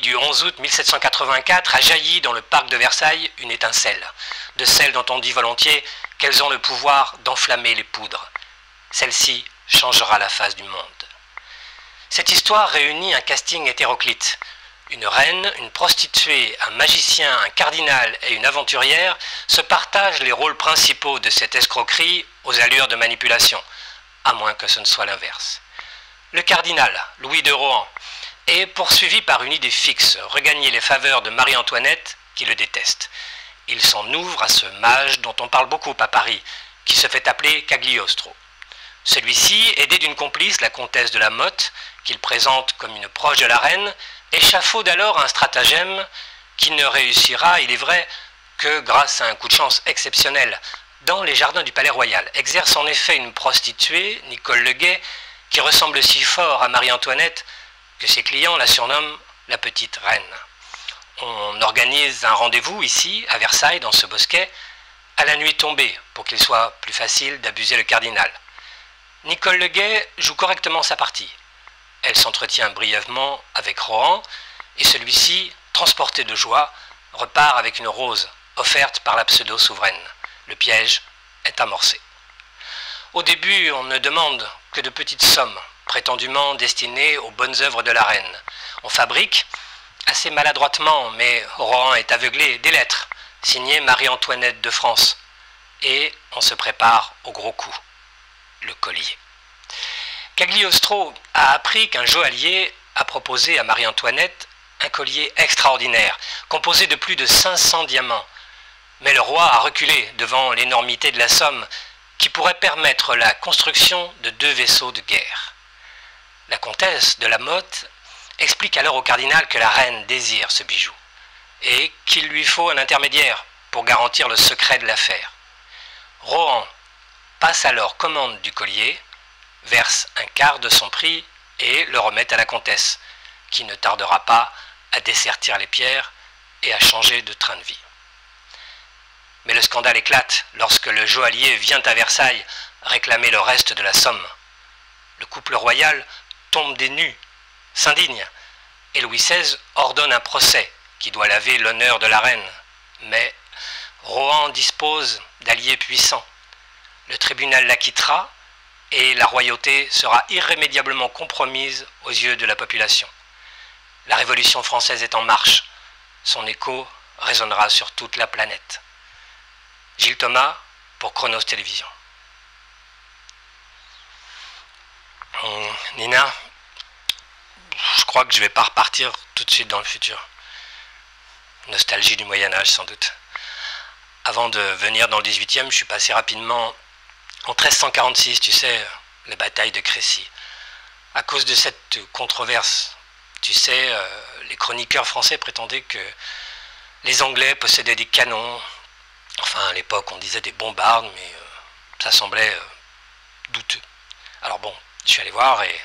du 11 août 1784 a jailli dans le parc de Versailles une étincelle, de celles dont on dit volontiers qu'elles ont le pouvoir d'enflammer les poudres. Celle-ci changera la face du monde. Cette histoire réunit un casting hétéroclite. Une reine, une prostituée, un magicien, un cardinal et une aventurière se partagent les rôles principaux de cette escroquerie aux allures de manipulation, à moins que ce ne soit l'inverse. Le cardinal, Louis de Rohan, est poursuivi par une idée fixe, regagner les faveurs de Marie-Antoinette, qui le déteste. Il s'en ouvre à ce mage dont on parle beaucoup à Paris, qui se fait appeler Cagliostro. Celui-ci, aidé d'une complice, la comtesse de la Motte, qu'il présente comme une proche de la reine, échafaude alors un stratagème qui ne réussira, il est vrai, que grâce à un coup de chance exceptionnel. Dans les jardins du Palais Royal exerce en effet une prostituée, Nicole Leguet, qui ressemble si fort à Marie-Antoinette que ses clients la surnomment la petite reine. On organise un rendez-vous ici, à Versailles, dans ce bosquet, à la nuit tombée, pour qu'il soit plus facile d'abuser le cardinal. Nicole Leguet joue correctement sa partie. Elle s'entretient brièvement avec Rohan, et celui-ci, transporté de joie, repart avec une rose offerte par la pseudo-souveraine. Le piège est amorcé. Au début, on ne demande que de petites sommes, prétendument destinées aux bonnes œuvres de la reine. On fabrique, assez maladroitement, mais Rohan est aveuglé, des lettres, signées Marie-Antoinette de France. Et on se prépare au gros coup, le collier. Cagliostro a appris qu'un joaillier a proposé à Marie-Antoinette un collier extraordinaire, composé de plus de 500 diamants. Mais le roi a reculé devant l'énormité de la somme qui pourrait permettre la construction de 2 vaisseaux de guerre. La comtesse de la Motte explique alors au cardinal que la reine désire ce bijou et qu'il lui faut un intermédiaire pour garantir le secret de l'affaire. Rohan passe alors commande du collier, verse un quart de son prix et le remet à la comtesse, qui ne tardera pas à dessertir les pierres et à changer de train de vie. Mais le scandale éclate lorsque le joaillier vient à Versailles réclamer le reste de la somme. Le couple royal tombe des nues, s'indigne, et Louis XVI ordonne un procès qui doit laver l'honneur de la reine. Mais Rohan dispose d'alliés puissants. Le tribunal l'acquittera et la royauté sera irrémédiablement compromise aux yeux de la population. La Révolution française est en marche. Son écho résonnera sur toute la planète. Gilles Thomas pour Chronos Télévision. Nina, je crois que je ne vais pas repartir tout de suite dans le futur. Nostalgie du Moyen-Âge sans doute. Avant de venir dans le 18e, je suis passé rapidement en 1346, tu sais, la bataille de Crécy. À cause de cette controverse, tu sais, les chroniqueurs français prétendaient que les Anglais possédaient des canons. Enfin, à l'époque, on disait des bombardes, mais ça semblait douteux. Alors bon, je suis allé voir et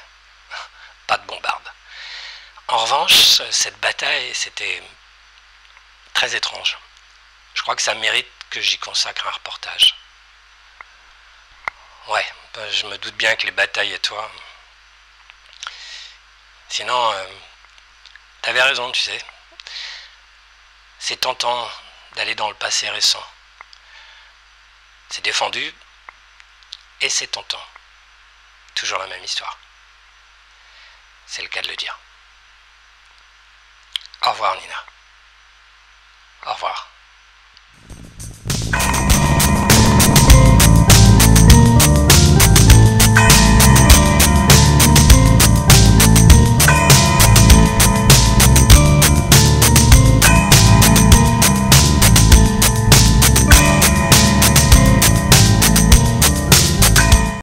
pas de bombarde. En revanche, cette bataille, c'était très étrange. Je crois que ça mérite que j'y consacre un reportage. Ouais, je me doute bien que les batailles et toi. Sinon, t'avais raison, tu sais. C'est tentant d'aller dans le passé récent. C'est défendu et c'est tentant. Toujours la même histoire. C'est le cas de le dire. Au revoir, Nina. Au revoir.